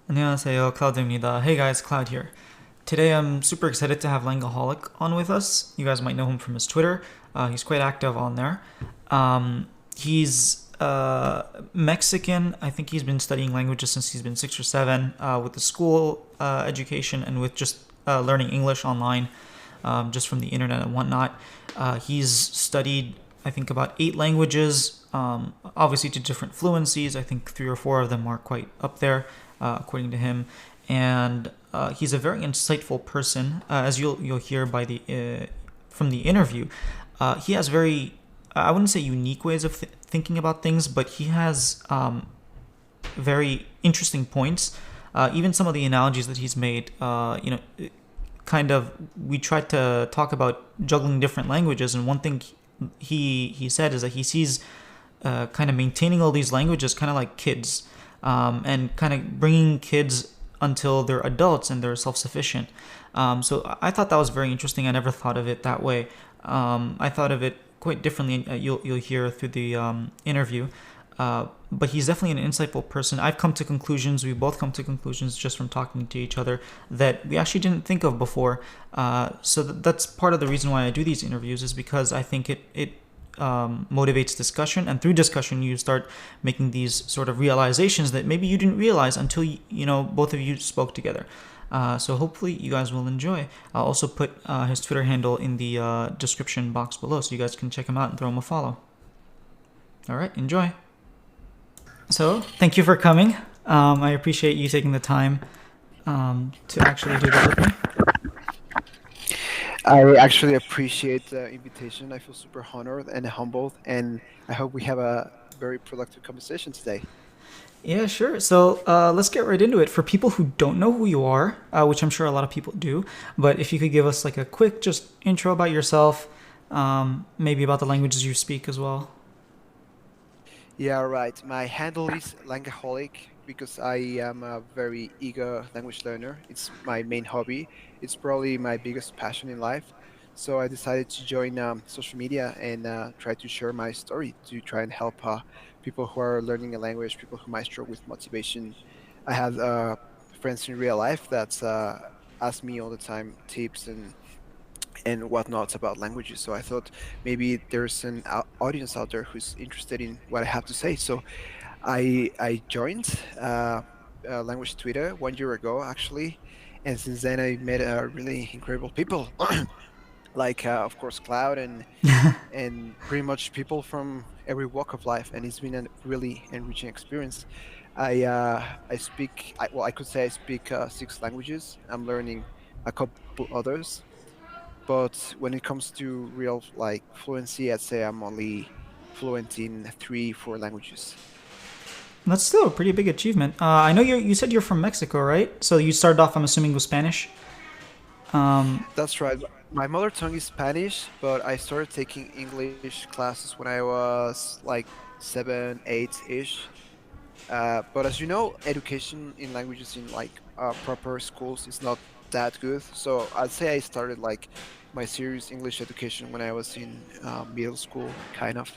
안녕하세요, Cloud입니다. Hey guys, Cloud here. Today I'm super excited to have Langaholic on with us. You guys might know him from his Twitter. He's quite active on there. He's Mexican. I think he's been studying languages since he's been 6 or 7 with the school education and with just learning English online just from the internet and whatnot. He's studied, I think, about 8 languages, obviously to different fluencies. I think 3 or 4 of them are quite up there, according to him. And he's a very insightful person, as you'll hear by the from the interview. He has very, I wouldn't say unique ways of thinking about things, but he has very interesting points. Even some of the analogies that he's made, kind of, we tried to talk about juggling different languages, and one thing he said is that he sees kind of maintaining all these languages kind of like kids, and kind of bringing kids until they're adults and they're self-sufficient. So I thought that was very interesting. I never thought of it that way. I thought of it quite differently. You'll hear through the interview. But he's definitely an insightful person. I've come to conclusions, we both come to conclusions just from talking to each other that we actually didn't think of before. So that's part of the reason why I do these interviews, is because I think it motivates discussion, and through discussion you start making these sort of realizations that maybe you didn't realize until both of you spoke together. So hopefully you guys will enjoy. I'll also put his Twitter handle in the description box below, so you guys can check him out and throw him a follow. All right, enjoy. So thank you for coming. I appreciate you taking the time to actually do this with me. I actually appreciate the invitation. I feel super honored and humbled, and I hope we have a very productive conversation today. Yeah, sure. So let's get right into it. For people who don't know who you are, which I'm sure a lot of people do, but if you could give us like a quick just intro about yourself, maybe about the languages you speak as well. Yeah, right. My handle is Langaholic because I am a very eager language learner. It's my main hobby. It's probably my biggest passion in life. So I decided to join social media and try to share my story to try and help people who are learning a language, people who might struggle with motivation. I have friends in real life that ask me all the time tips and whatnot about languages. So I thought maybe there's an audience out there who's interested in what I have to say. So I joined language Twitter 1 year ago actually, and since then I met really incredible people, like of course Cloud and pretty much people from every walk of life, and it's been a really enriching experience. I speak I could say I speak 6 languages. I'm learning a couple others, but when it comes to real like fluency, I'd say I'm only fluent in 3 4 languages. That's still a pretty big achievement. I know you said you're from Mexico, right? So you started off, I'm assuming, with Spanish. That's right. My mother tongue is Spanish, but I started taking English classes when I was like 7 8 ish. But as you know, education in languages in like proper schools is not that good. So I'd say I started like my serious English education when I was in middle school, kind of.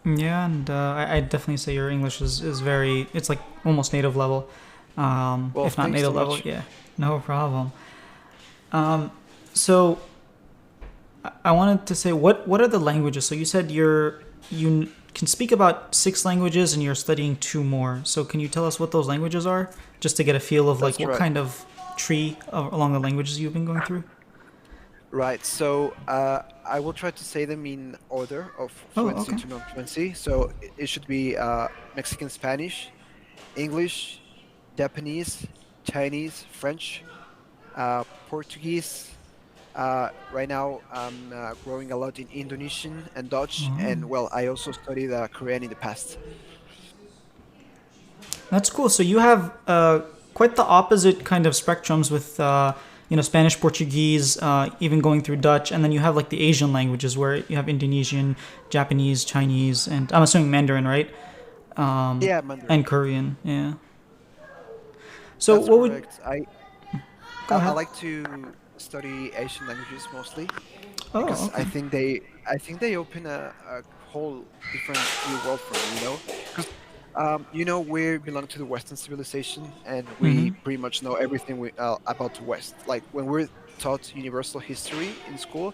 Yeah, and I'd definitely say your English is very, it's like almost native level. Well, If not thanks so native level, much. yeah, no problem. So I wanted to say, what are the languages? So you said you can speak about 6 languages and you're studying 2 more. So can you tell us what those languages are, just to get a feel of like That's what right. kind of tree along the languages you've been going through? Right. So I will try to say them in order of Oh, fluency okay. to non-fluency. So it should be Mexican Spanish, English, Japanese, Chinese, French, Portuguese. Right now, I'm growing a lot in Indonesian and Dutch, Oh. and well, I also studied Korean in the past. That's cool. So you have quite the opposite kind of spectrums with Spanish, Portuguese, even going through Dutch, and then you have like the Asian languages where you have Indonesian, Japanese, Chinese, and I'm assuming Mandarin, right? Yeah, Mandarin. And Korean. Yeah. So That's what would correct. go I ahead? like to study Asian languages mostly Oh, because okay. I think they open a whole different new world for me. You know, We belong to the Western civilization, and we Mm-hmm. pretty much know everything about the West. Like when we're taught universal history in school,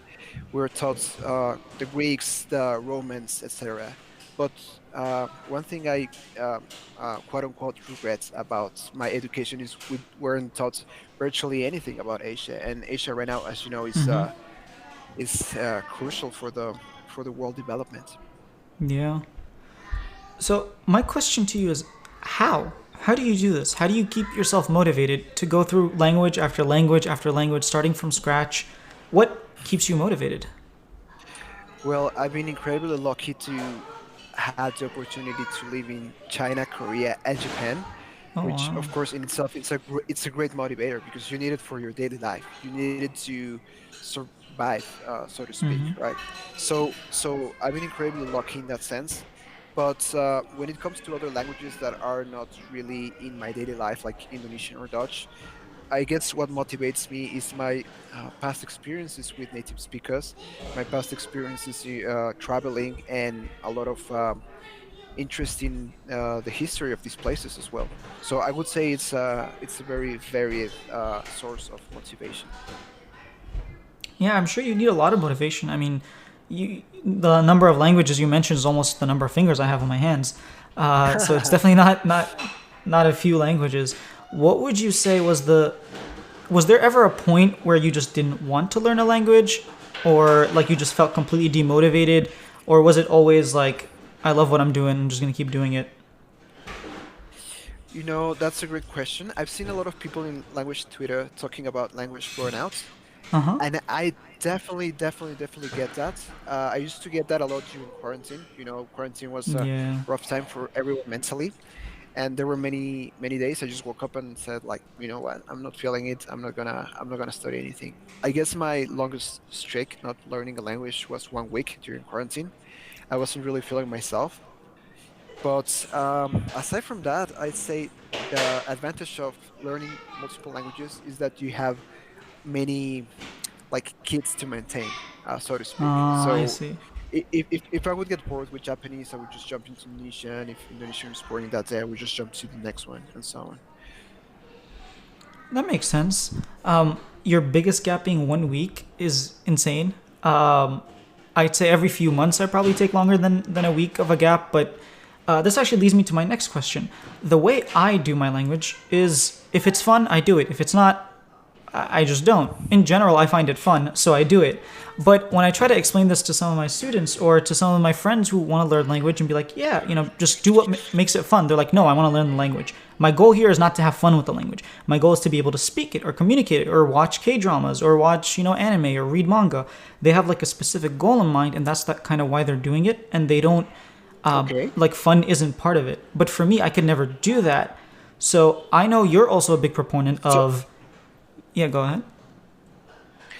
we're taught the Greeks, the Romans, etc. But one thing I quote unquote regret about my education is we weren't taught virtually anything about Asia, and Asia right now, as you know, Mm-hmm. is crucial for the world development. Yeah. So my question to you is, how? How do you do this? How do you keep yourself motivated to go through language after language after language, starting from scratch? What keeps you motivated? Well, I've been incredibly lucky to had the opportunity to live in China, Korea, and Japan, Oh which, wow. of course, in itself, it's a great motivator because you need it for your daily life. You need it to survive, so to speak, Mm-hmm. right? So I've been incredibly lucky in that sense. But when it comes to other languages that are not really in my daily life, like Indonesian or Dutch, I guess what motivates me is my past experiences with native speakers, my past experiences traveling, and a lot of interest in the history of these places as well. So I would say it's a very varied source of motivation. Yeah, I'm sure you need a lot of motivation. I mean, the number of languages you mentioned is almost the number of fingers I have on my hands. So it's definitely not a few languages. What would you say was there ever a point where you just didn't want to learn a language, or like you just felt completely demotivated, or was it always like I love what I'm doing, I'm just gonna keep doing it? That's a great question. I've seen a lot of people in language Twitter talking about language burnout, Uh huh. and I definitely get that. I used to get that a lot during quarantine. Quarantine was a Yeah. rough time for everyone mentally, and there were many days I just woke up and said, like, you know what, I'm not feeling it. I'm not gonna study anything. I guess my longest streak not learning a language was 1 week during quarantine. I wasn't really feeling myself. But aside from that, I'd say the advantage of learning multiple languages is that you have many like kids to maintain, so to speak. I So see. if I would get bored with Japanese, I would just jump into Indonesian. If Indonesian is boring that day, I would just jump to the next one, and so on. That makes sense. Your biggest gap being 1 week is insane. I'd say every few months I probably take longer than a week of a gap, but this actually leads me to my next question. The way I do my language is if it's fun, I do it. If it's not, I just don't. In general, I find it fun, so I do it. But when I try to explain this to some of my students or to some of my friends who want to learn language and be like, yeah, just do what makes it fun, they're like, no, I want to learn the language. My goal here is not to have fun with the language. My goal is to be able to speak it or communicate it or watch K dramas or watch, anime or read manga. They have like a specific goal in mind, and that's that kind of why they're doing it. And they don't, Okay. like, fun isn't part of it. But for me, I could never do that. So I know you're also a big proponent So of, yeah, go ahead.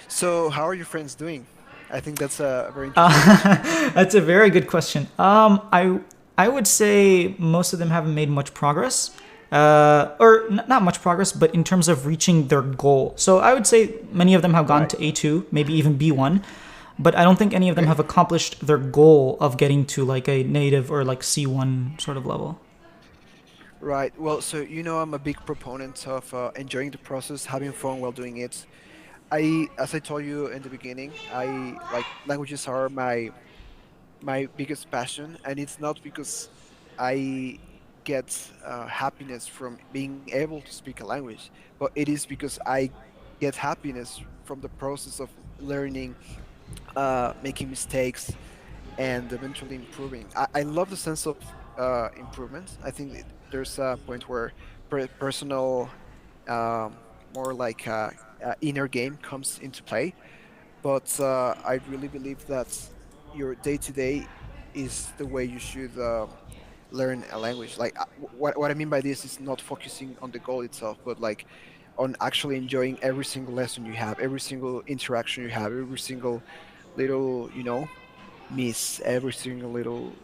so how are your friends doing? I think that's a very interesting question. That's a very good question. I would say most of them haven't made much progress, or not much progress, but in terms of reaching their goal. So I would say many of them have gone Right. to A2, maybe even B1, but I don't think any of them Okay. have accomplished their goal of getting to like a native or like C1 sort of level. Right. Well, so I'm a big proponent of enjoying the process, having fun while doing it. As I told you in the beginning, I like languages are my biggest passion, and it's not because I get happiness from being able to speak a language, but it is because I get happiness from the process of learning, making mistakes, and eventually improving. I love the sense of improvement. I think there's a point where personal, more like inner game comes into play. But I really believe that your day to day is the way you should learn a language. Like what I mean by this is not focusing on the goal itself, but like on actually enjoying every single lesson you have, every single interaction you have, every single little miss, every single little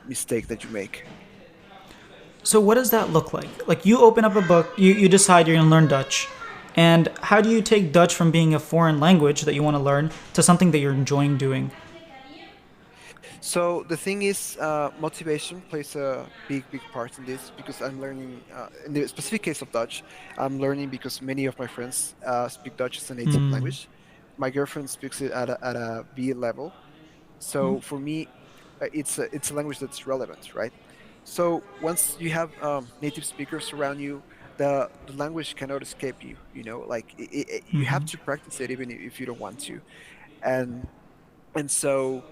mistake that you make. So what does that look like? Like you open up a book, you decide you're gonna learn Dutch. And how do you take Dutch from being a foreign language that you want to learn to something that you're enjoying doing? So the thing is, motivation plays a big part in this because I'm learning. In the specific case of Dutch, I'm learning because many of my friends speak Dutch as a native Hmm. language. My girlfriend speaks it at a B level. Hmm. So for me, it's a language that's relevant, right? So once you have native speakers around you, the language cannot escape you. You know, like you have Hmm. to practice it even if you don't want to. And so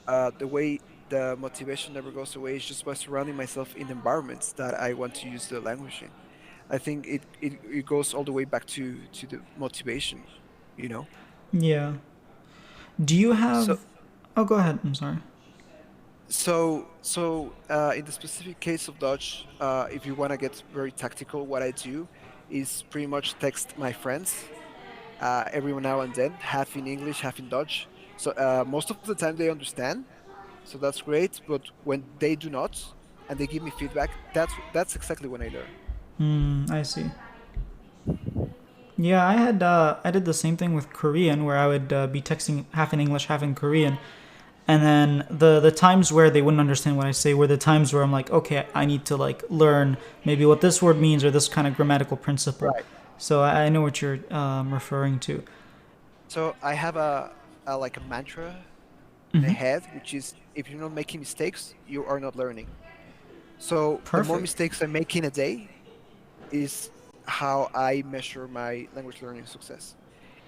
the way the motivation never goes away is just by surrounding myself in environments that I want to use the language in. I think it goes all the way back to the motivation, you know. Yeah. Do you So have? Oh, go ahead. I'm sorry. in the specific case of Dutch, if you want to get very tactical, what I do is pretty much text my friends every now and then, half in English, half in Dutch. So most of the time they understand, so that's great. But when they do not, and they give me feedback, that's exactly when I learn. Hmm. I see. Yeah, I did the same thing with Korean where I would be texting half in English, half in Korean. And then the times where they wouldn't understand what I say were the times where I'm like, okay, I need to like learn maybe what this word means or this kind of grammatical principle. Right. So I know what you're referring to. So I have a like a mantra in my Hmm. head, which is if you're not making mistakes, you are not learning. So the more Perfect. mistakes I make in a day is how I measure my language learning success.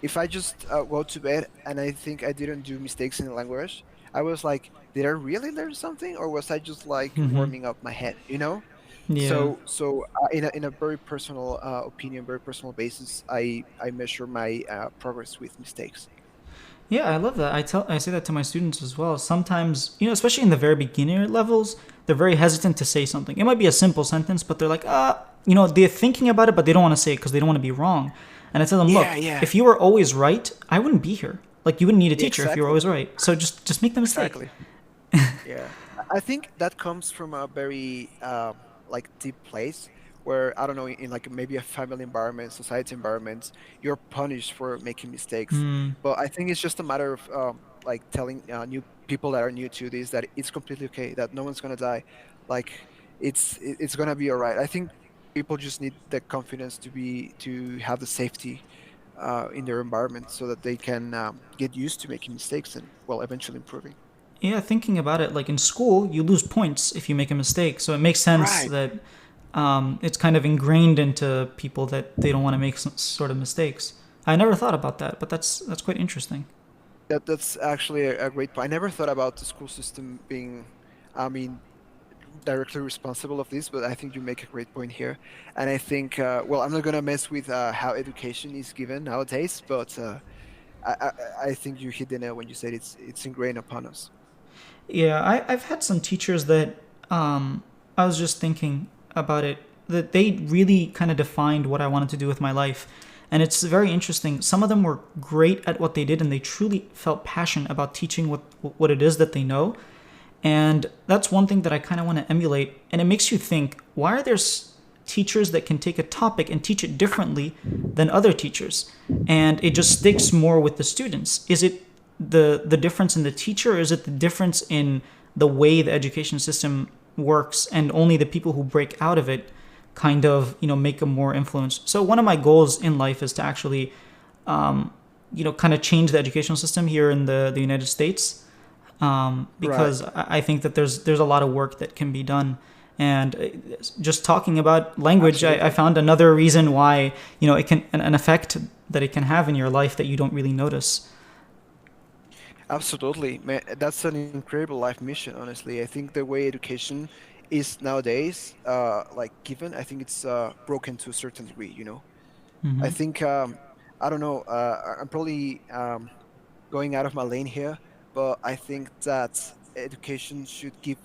If I just go to bed and I think I didn't do mistakes in the language, I was like, did I really learn something, or was I just like Hmm. warming up my head? You know. Yeah. So in a very personal opinion, very personal basis, I measure my progress with mistakes. Yeah, I love that. I say that to my students as well. Sometimes, especially in the very beginner levels, they're very hesitant to say something. It might be a simple sentence, but they're like, they're thinking about it, but they don't want to say it because they don't want to be wrong. And I tell them, Yeah, look, yeah, if you were always right, I wouldn't be here. Like you wouldn't need a yeah, teacher if you were exactly, always right. So just make the mistake. exactly. Yeah, I think that comes from a very like deep place where I don't know in like maybe a family environment, society environment, you're punished for making mistakes. Hmm. But I think it's just a matter of like telling new people that are new to this that it's completely okay, that no one's gonna die, like it's gonna be all right. I think people just need the confidence to have the safety in their environment so that they can get used to making mistakes and well eventually improving. Yeah, thinking about it, like in school, you lose points if you make a mistake. So it makes sense Right. that it's kind of ingrained into people that they don't want to make some sort of mistakes. I never thought about that, but that's quite interesting. That's actually a great point. I never thought about the school system being, I mean, directly responsible of this, but I think you make a great point here. And I think, well, I'm not gonna mess with how education is given nowadays, but I, I I think you hit the nail when you said it's ingrained upon us. Yeah, I've had some teachers that I was just thinking about it, that they really kind of defined what I wanted to do with my life. And it's very interesting. Some of them were great at what they did and they truly felt passionate about teaching what it is that they know. And that's one thing that I kind of want to emulate. And it makes you think, why are there teachers that can take a topic and teach it differently than other teachers? And it just sticks more with the students. Is it the difference in the teacher, or is it the difference in the way the education system works and only the people who break out of it kind of, make a more influence? So one of my goals in life is to actually kind of change the educational system here in the United States, Right. because I think that there's a lot of work that can be done. And just talking about language, I Absolutely. found another reason why it can an effect that it can have in your life that you don't really notice. Absolutely, man. That's an incredible life mission, honestly. I think the way education is nowadays, like given, I think it's broken to a certain degree, you know? I Hmm. think I don't know. I'm probably going out of my lane here, but I think that education should give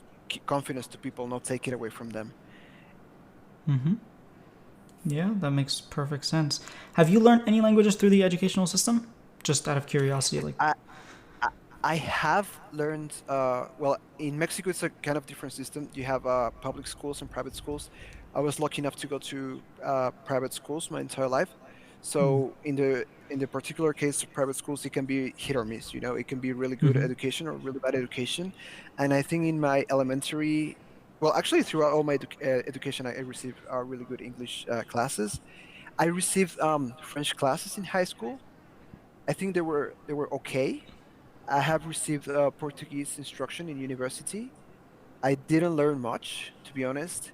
confidence to people, not take it away from them. Hmm. Yeah, that makes perfect sense. Have you learned any languages through the educational system? Just out of curiosity, like. I I, I have learned. Well, in Mexico, it's a kind of different system. You have public schools and private schools. I was lucky enough to go to private schools my entire life. Mm. So in the particular case of private schools, it can be hit or miss. It can be really good Mm-hmm. education or really bad education. And I think in my elementary, well, actually throughout all my education, I received really good English classes. I received French classes in high school. I think they were okay. I have received Portuguese instruction in university. I didn't learn much, to be honest.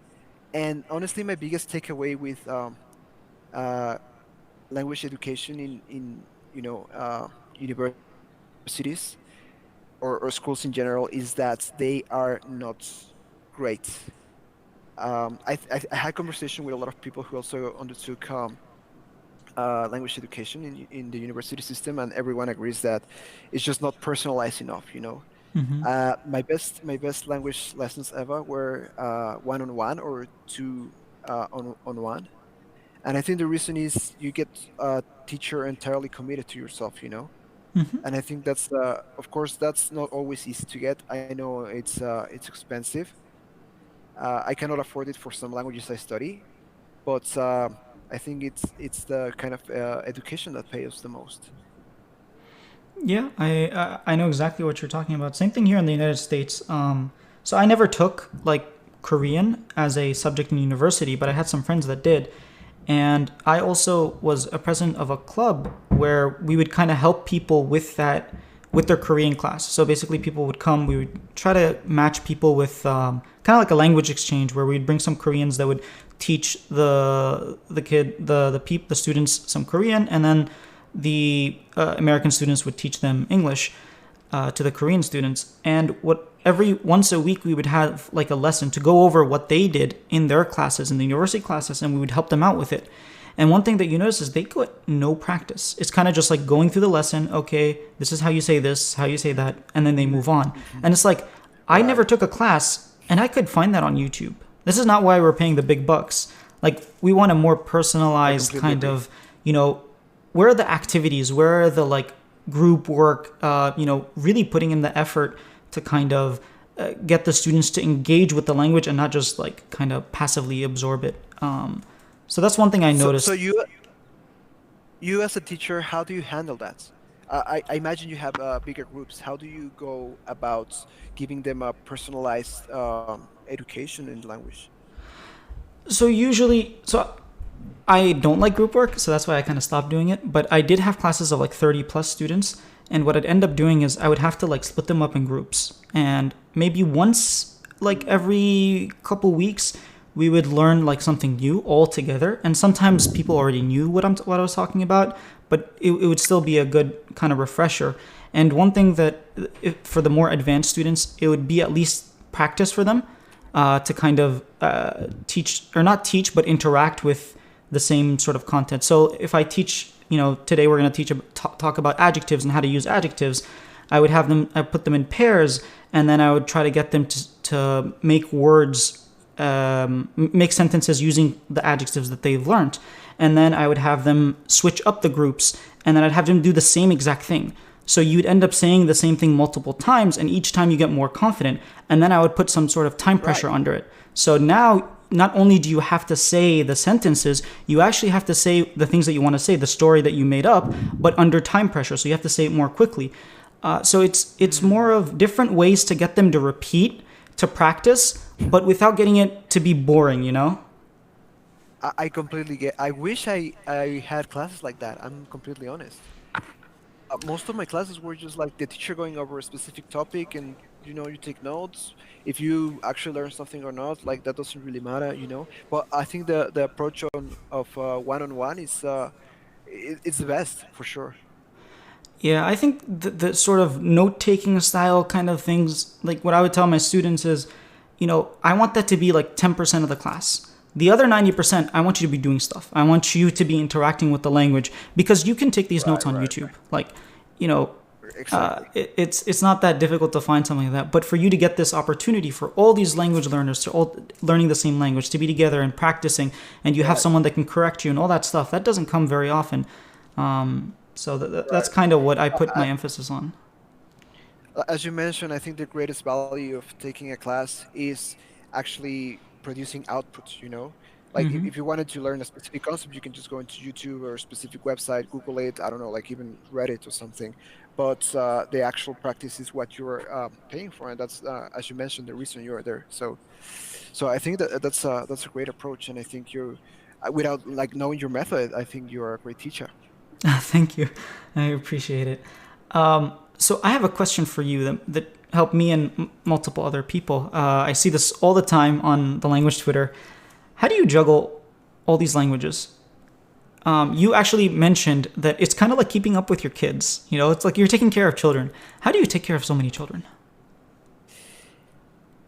And honestly, my biggest takeaway with uh, language education in universities or schools in general is that they are not great. I had conversation with a lot of people who also undertook language education in the university system, and everyone agrees that it's just not personalized enough. Mm-hmm. My best language lessons ever were one-on-one or two on one. And I think the reason is you get a teacher entirely committed to yourself. Mm-hmm. And I think of course, that's not always easy to get. I know it's expensive. I cannot afford it for some languages I study, but I think it's the kind of education that pays the most. Yeah, I know exactly what you're talking about. Same thing here in the United States. So I never took like Korean as a subject in university, but I had some friends that did, and I also was a president of a club where we would kind of help people with that, with their Korean class. So basically, people would come. We would try to match people with kind of like a language exchange where we'd bring some Koreans that would teach the students some Korean, and then the American students would teach them English to the Korean students. And what every once a week we would have like a lesson to go over what they did in their classes, in the university classes, and we would help them out with it. And one thing that you notice is they get no practice. It's kind of just like going through the lesson. Okay, this is how you say this, how you say that, and then they move on. And it's like I Right. never took a class, and I could find that on YouTube. This is not why we're paying the big bucks. Like we want a more I personalized completely kind agree. of, you know, where are the activities, where are the like group work, really putting in the effort to kind of get the students to engage with the language and not just like kind of passively absorb it. So that's one thing I So noticed. you as a teacher, how do you handle that? I imagine you have bigger groups. How do you go about giving them a personalized education in language? So I don't like group work, so that's why I kind of stopped doing it. But I did have classes of like 30 plus students, and what I'd end up doing is I would have to like split them up in groups, and maybe once like every couple weeks we would learn like something new all together. And sometimes people already knew what I was talking about, but it would still be a good kind of refresher. And one thing that for the more advanced students, it would be at least practice for them to kind of teach or not teach, but interact with the same sort of content. So if I teach, today we're going to talk about adjectives and how to use adjectives, I put them in pairs, and then I would try to get them to make words, make sentences using the adjectives that they've learned. And then I would have them switch up the groups, and then I'd have them do the same exact thing. So you'd end up saying the same thing multiple times, and each time you get more confident. And then I would put some sort of time Right. pressure under it. So now, not only do you have to say the sentences, you actually have to say the things that you want to say, the story that you made up, but under time pressure. So you have to say it more quickly. So it's more of different ways to get them to repeat, to practice, but without getting it to be boring. I completely get. I wish I had classes like that. I'm completely honest. Most of my classes were just like the teacher going over a specific topic, and you take notes. If you actually learn something or not, like that doesn't really matter. But I think the approach of one-on-one it's the best for sure. Yeah, I think the sort of note taking style kind of things, like what I would tell my students is, I want that to be like 10% of the class. The other 90%, I want you to be doing stuff. I want you to be interacting with the language because you can take these notes Right, on right, YouTube. Like, you know, exactly. it's not that difficult to find something like that. But for you to get this opportunity for all these language learners to all learning the same language to be together and practicing, and you have Right, someone that can correct you and all that stuff, that doesn't come very often. So that's right. kind of what I Uh, put uh, my emphasis on. as you mentioned, I think the greatest value of taking a class is actually producing outputs. Like Mm-hmm. if you wanted to learn a specific concept, you can just go into YouTube or a specific website, Google it. I don't know, like even Reddit or something. But the actual practice is what you're paying for, and that's, as you mentioned, the reason you are there. So I think that that's a great approach, and I think you, without like knowing your method, I think you are a great teacher. Thank you. I appreciate it. So I have a question for you that helped me and multiple other people. I see this all the time on the language Twitter. How do you juggle all these languages? You actually mentioned that it's kind of like keeping up with your kids. You know, it's like you're taking care of children. How do you take care of so many children?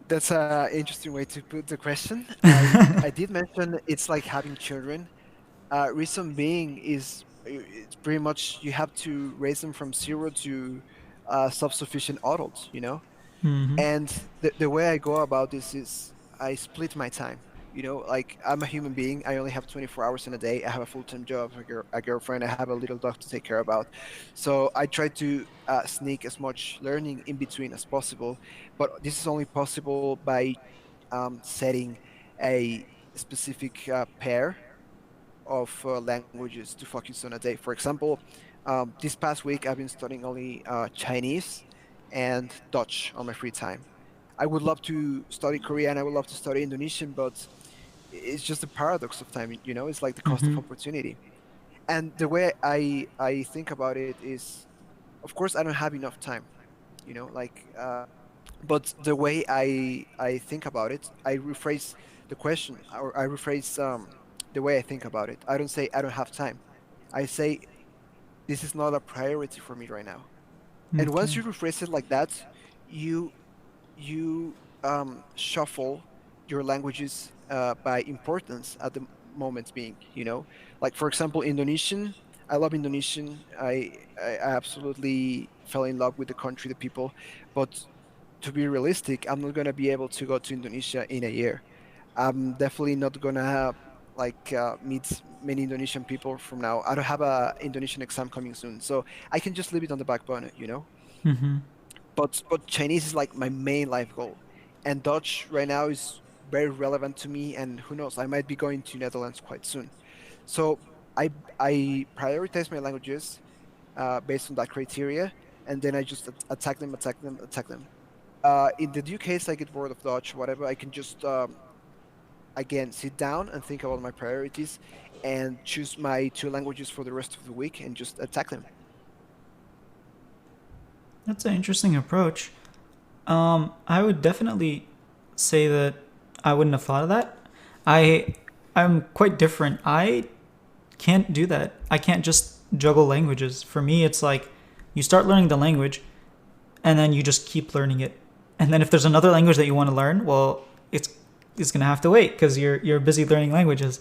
That's a interesting way to put the question. I did mention it's like having children. Reason being is it's pretty much you have to raise them from zero to self-sufficient adults, you know. Mm-hmm. And the way I go about this is I split my time. You know, like I'm a human being. I only have 24 hours in a day. I have a full-time job, a girlfriend. I have a little dog to take care about. So I try to sneak as much learning in between as possible. But this is only possible by setting a specific pair of languages to focus on a day. For example, this past week I've been studying only Chinese and Dutch on my free time. I would love to study Korean. I would love to study Indonesian, but it's just the paradox of time. You know, it's like the cost of Mm-hmm. opportunity. And the way I think about it is, of course, I don't have enough time. You know, like, but the way I think about it, I rephrase the question, or I rephrase the way I think about it. I don't say I don't have time. I say this is not a priority for me right now. And once Okay. you rephrase it like that, you you shuffle your languages by importance at the moment being. You know, like for example, Indonesian. I love Indonesian. I absolutely fell in love with the country, the people, but to be realistic, I'm not gonna be able to go to Indonesia in a year. I'm definitely not gonna have, like meet many Indonesian people from now. I don't have a Indonesian exam coming soon, so I can just leave it on the back burner, you know. Mm-hmm. But Chinese is like my main life goal, and Dutch right now is very relevant to me. And who knows, I might be going to Netherlands quite soon. So I I prioritize my languages based on that criteria, and then I just attack them, attack them, attack them. In the new case, I get bored of Dutch, whatever. I can just again sit down and think about my priorities and choose my two languages for the rest of the week and just attack them. That's an interesting approach. I would definitely say that I wouldn't have thought of that. I I'm quite different. I can't do that. I can't just juggle languages. For me, it's like you start learning the language and then you just keep learning it. And then if there's another language that you want to learn, well, it's gonna have to wait because you're busy learning languages.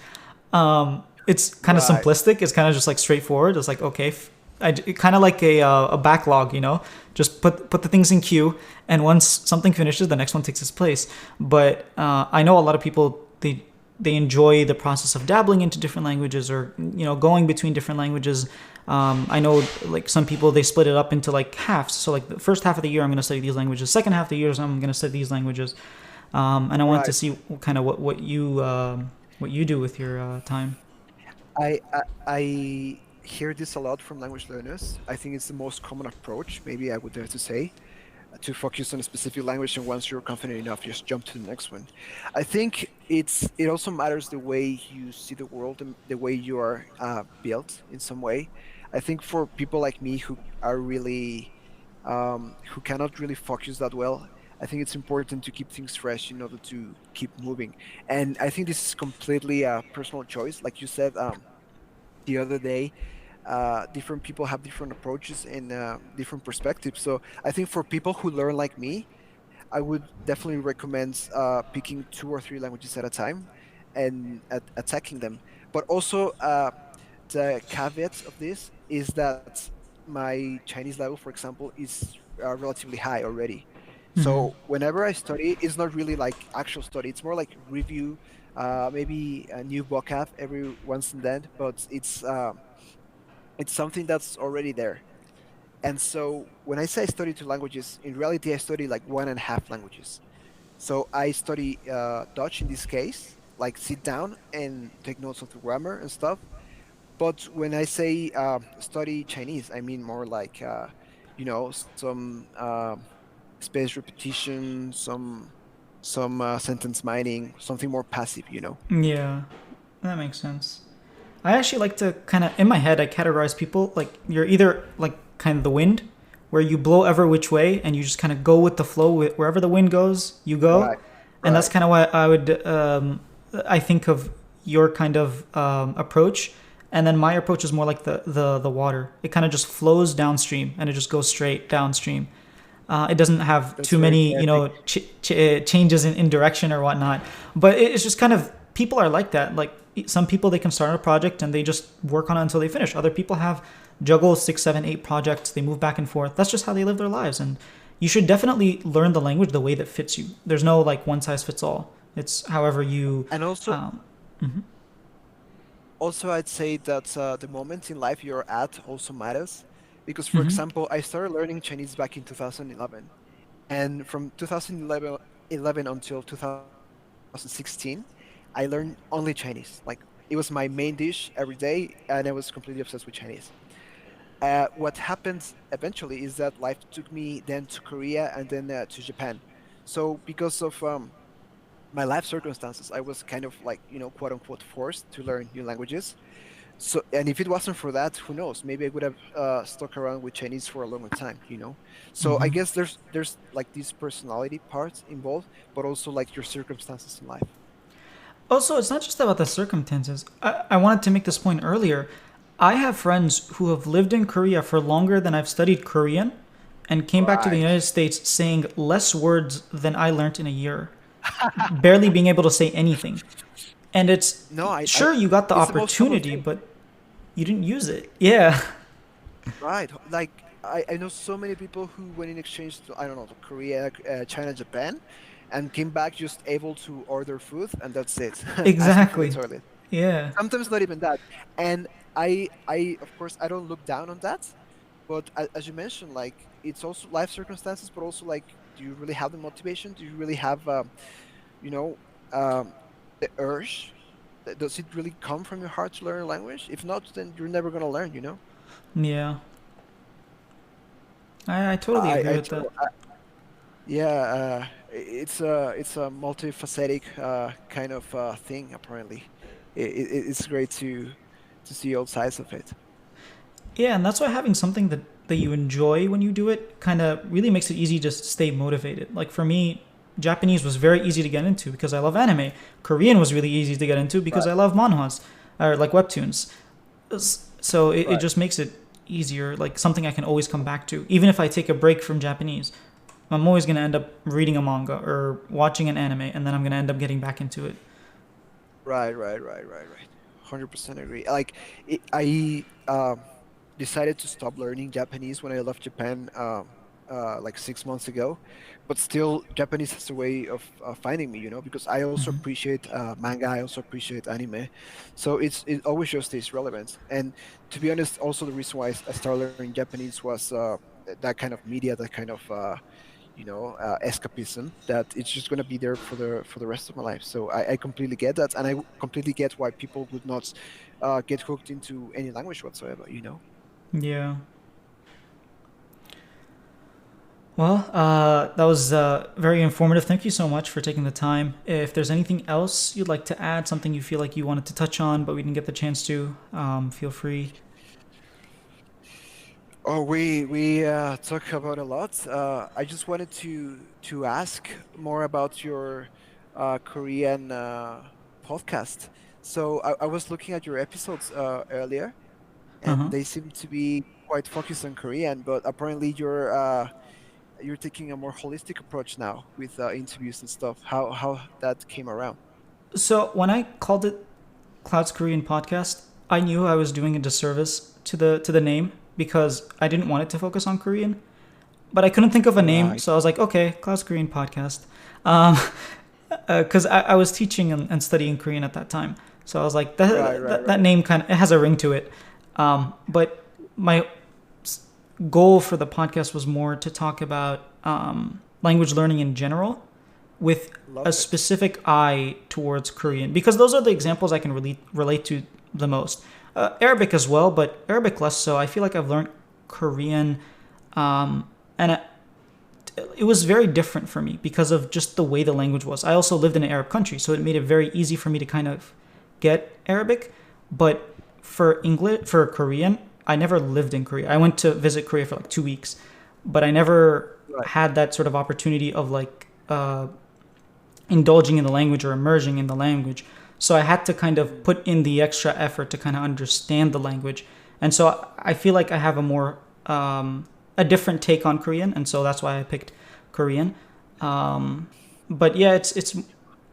It's kind of Right, simplistic. It's kind of just like straightforward. It's like okay, kind of like a backlog, you know. Just put the things in queue, and once something finishes, the next one takes its place. But I know a lot of people they enjoy the process of dabbling into different languages or going between different languages. I know like some people they split it up into like halves. So like the first half of the year I'm going to study these languages. Second half of the year I'm going to study these languages. And I wanted to right. see kind of what you do with your time. I hear this a lot from language learners. I think it's the most common approach, maybe I would dare to say, to focus on a specific language, and once you're confident enough, just jump to the next one. I think it also matters the way you see the world and the way you are built in some way. I think for people like me who are really who cannot really focus that well, I think it's important to keep things fresh in order to keep moving. And I think this is completely a personal choice. Like you said the other day, different people have different approaches and different perspectives. So I think for people who learn like me, I would definitely recommend picking two or three languages at a time and attacking them. But also, the caveat of this is that my Chinese level, for example, is relatively high already. Mm-hmm. So whenever I study, it's not really like actual study. It's more like review, maybe a new vocab every once and then. But it's something that's already there. And so when I say I study two languages, in reality, I study like one and a half languages. So I study Dutch in this case, like sit down and take notes of the grammar and stuff. But when I say study Chinese, I mean more like some space repetition, some sentence mining, something more passive. Yeah, that makes sense. I actually like to kind of, in my head, I categorize people like you're either like kind of the wind, where you blow ever which way and you just kind of go with the flow. Wherever the wind goes, you go. Right, And that's right. kind of why I think of your kind of approach. And then my approach is more like the water. It kind of just flows downstream and it just goes straight downstream. It doesn't have That's too very many, poetic. changes in direction or whatnot. But it's just kind of people are like that. Like some people, they can start a project and they just work on it until they finish. Other people have juggle 6, 7, 8 projects. They move back and forth. That's just how they live their lives. And you should definitely learn the language the way that fits you. There's no like one size fits all. It's however you. And also, Um, mhm. also I'd say that the moment in life you're at also matters. Because, for example, I started learning Chinese back in 2011. And from 2011 until 2016, I learned only Chinese. Like, it was my main dish every day, and I was completely obsessed with Chinese. What happened eventually is that life took me then to Korea and then to Japan. So, because of my life circumstances, I was kind of like, quote unquote, forced to learn new languages. So, and if it wasn't for that, who knows? Maybe I would have stuck around with Chinese for a longer time. So I guess there's like these personality parts involved, but also like your circumstances in life. Also, it's not just about the circumstances. I wanted to make this point earlier. I have friends who have lived in Korea for longer than I've studied Korean and came back to the Right. United States saying less words than I learned in a year, barely being able to say anything. And it's No, I sure you got the it's the most common opportunity, thing, but you didn't use it. Yeah, right? Like I know so many people who went in exchange to, I don't know, to Korea, China, Japan, and came back just able to order food, and that's it. Asking for the exactly. toilet. Yeah. Sometimes not even that. And I of course I don't look down on that, but as you mentioned, like it's also life circumstances, but also like, do you really have the motivation? Do you really have you know um, the urge? Does it really come from your heart to learn a language? If not, then you're never gonna learn. Yeah. I totally I, agree I, with to- that. yeah, it's a multifaceted kind of thing. Apparently, it's great to see all sides of it. Yeah, and that's why having something that you enjoy when you do it kind of really makes it easy to stay motivated. Like for me, Japanese was very easy to get into because I love anime. Korean was really easy to get into because Right, I love manhwas or like webtoons. So it right, just makes it easier, like something I can always come back to. Even if I take a break from Japanese, I'm always going to end up reading a manga or watching an anime, and then I'm going to end up getting back into it. right. 100% agree. Like I decided to stop learning Japanese when I left Japan like 6 months ago, but still Japanese has a way of finding me, because I also appreciate manga, I also appreciate anime, so it always just stays relevant. And to be honest, also the reason why I started learning Japanese was that kind of media, that kind of escapism, that it's just going to be there for the rest of my life. So I completely get that, and I completely get why people would not get hooked into any language whatsoever. Yeah. Well, that was very informative. Thank you so much for taking the time. If there's anything else you'd like to add, something you feel like you wanted to touch on, but we didn't get the chance to, feel free. Oh, we talk about a lot. I just wanted to ask more about your Korean podcast. So I was looking at your episodes earlier, Uh and huh. they seem to be quite focused on Korean, but apparently you're taking a more holistic approach now with interviews and stuff. How that came around? So when I called it Cloud's Korean Podcast, I knew I was doing a disservice to the name because I didn't want it to focus on Korean, but I couldn't think of a name, Right, so I was like, okay, Cloud's Korean Podcast. Um, because I was teaching and studying Korean at that time. So I was like, right, right, that right, name kind of it has a ring to it. But my goal for the podcast was more to talk about language learning in general, with a Love it. specific eye towards Korean, because those are the examples I can relate to the most. Arabic as well, but Arabic less so. I feel like I've learned Korean, and it was very different for me because of just the way the language was. I also lived in an Arab country, so it made it very easy for me to kind of get Arabic. But for Korean, I never lived in Korea. I went to visit Korea for like 2 weeks, but I never Right. had that sort of opportunity of like indulging in the language or immersing in the language. So I had to kind of Mm. put in the extra effort to kind of understand the language. And so I feel like I have a more a different take on Korean, and so that's why I picked Korean. Um, but yeah, it's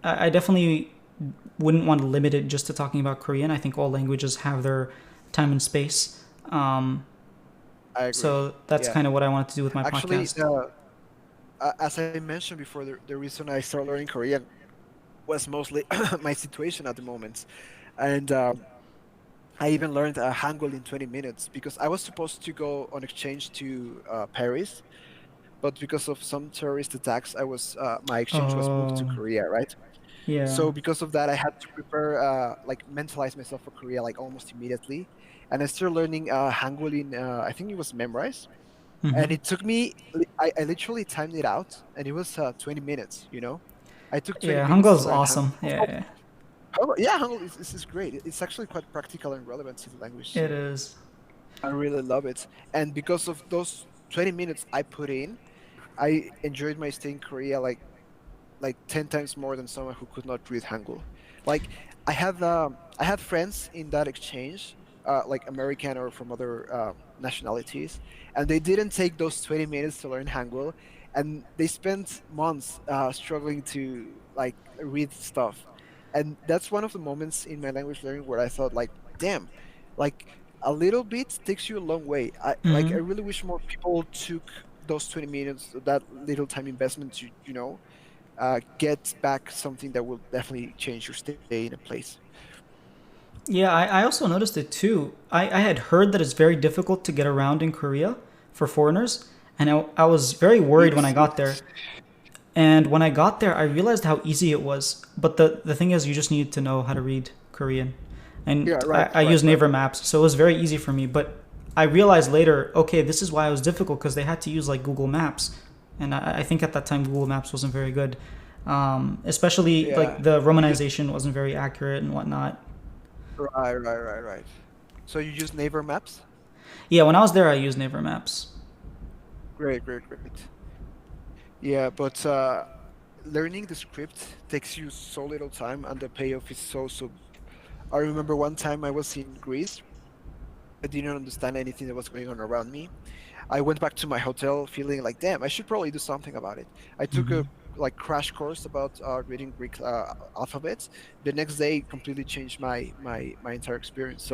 I definitely wouldn't want to limit it just to talking about Korean. I think all languages have their time and space. Um, I agree. so that's Yeah. kind of what I wanted to do with my Actually, podcast. as I mentioned before, the reason I started learning Korean was mostly my situation at the moment, and I even learned Hangul in 20 minutes because I was supposed to go on exchange to Paris, but because of some terrorist attacks, my exchange was moved to Oh, Korea, right? yeah. So because of that, I had to prepare, like mentalize myself for Korea like almost immediately, and I started learning Hangul in I think it was Memrise, and Hmm. it took me. I literally timed it out, and it was 20 minutes. I took 20 Yeah, minutes Hangul to is learn Hangul. awesome. Yeah, yeah, Yeah, Hangul is great. It's actually quite practical and relevant to the language, it so is. I really love it. And because of those 20 minutes I put in, I enjoyed my stay in Korea like 10 times more than someone who could not read Hangul. Like I had friends in that exchange, like American or from other nationalities, and they didn't take those 20 minutes to learn Hangul, and they spent months struggling to like read stuff. And that's one of the moments in my language learning where I thought like, damn, like a little bit takes you a long way. I Hmm. really wish more people took those 20 minutes, that little time investment to, get back something that will definitely change your stay in a place. Yeah, I also noticed it too. I had heard that it's very difficult to get around in Korea for foreigners, and I was very worried when I got there. It's And when I got there, I realized how easy it was. But the thing is, you just need to know how to read Korean. Yeah, And right, I right, use right. Naver Maps, so it was very easy for me. But I realized later, okay, this is why it was difficult because they had to use like Google Maps. And I think at that time, Google Maps wasn't very good. Especially Yeah, like the because romanization wasn't very accurate and whatnot. right, right, right, right. So you use Naver Maps? Yeah, when I was there, I used Naver Maps. Great, great, great. Yeah, but learning the script takes you so little time, and the payoff is so. I remember one time I was in Greece. I didn't understand anything that was going on around me. I went back to my hotel feeling like, damn, I should probably do something about it. I took Hmm. a like crash course about reading Greek alphabets. The next day, completely changed my entire experience.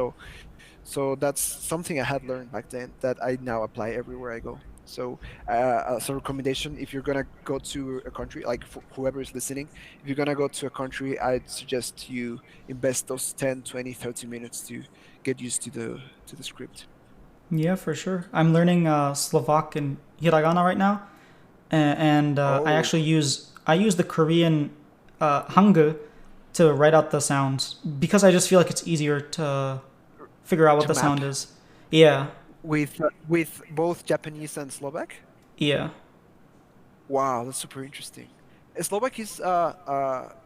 So that's something I had learned back then that I now apply everywhere I go. So as a recommendation, if you're gonna go to a country, like for whoever is listening, if you're gonna go to a country, I'd suggest you invest those 10, 20, 30 minutes to get used to the script. Yeah, for sure. I'm learning Slovak and Hiragana right now, and Oh, I use the Korean Hangul to write out the sounds because I just feel like it's easier to figure out what to the map sound is. Yeah, with both Japanese and Slovak. yeah, Wow, that's super interesting. Slovak is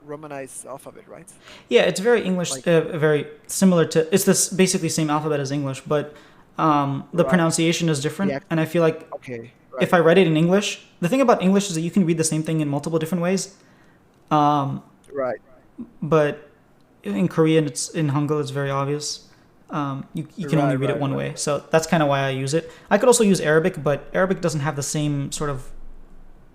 Romanized alphabet, right? yeah. It's very English, Like, very similar to. It's this basically same alphabet as English, but the right. pronunciation is The different. And I accent. feel like Okay, if right, I write it in English, the thing about English is that you can read the same thing in multiple different ways. Um, right. but in Korean, it's in Hangul, it's very obvious. You can only Right, read it right, one right, way, right. so that's kind of why I use it. I could also use Arabic, but Arabic doesn't have the same sort of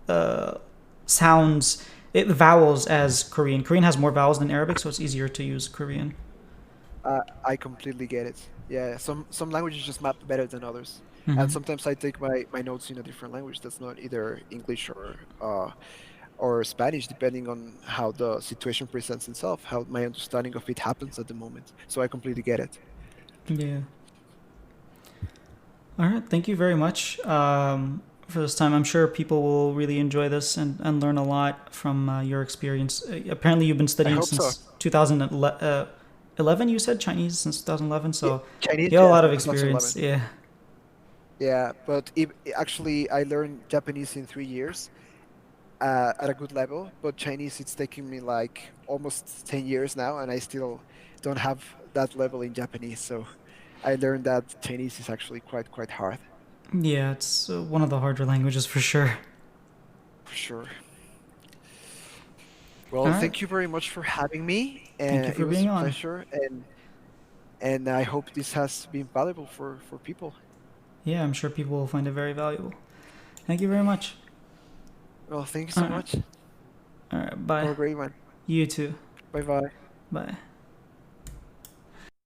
uh, sounds, vowels as Korean. Korean has more vowels than Arabic, so it's easier to use Korean. I completely get it. Yeah, some languages just map better than others, and Hmm. sometimes I take my notes in a different language that's not either English or Spanish, depending on how the situation presents itself, how my understanding of it happens at the moment. So I completely get it. Yeah. All right. Thank you very much for this time. I'm sure people will really enjoy this and learn a lot from your experience. Apparently, you've been I studying hope so. since 2011. You said Chinese since 2011, Yeah, so Chinese, you have a yeah, lot of experience. 2011. Yeah. Yeah, but actually, I learned Japanese in 3 years at a good level. But Chinese, it's taking me like almost 10 years now, and I still don't have that level in Japanese. So I learned that Chinese is actually quite hard Yeah, it's one of the harder languages for sure. for sure. All Well, right. thank you very much for having me, Thank you and it for was being a on. pleasure. And I hope this has been valuable for people. Yeah, I'm sure people will find it very valuable. Thank you very much. Well, thank you All so right. much. All right. Have Bye. a great one. You too. Bye bye. Bye.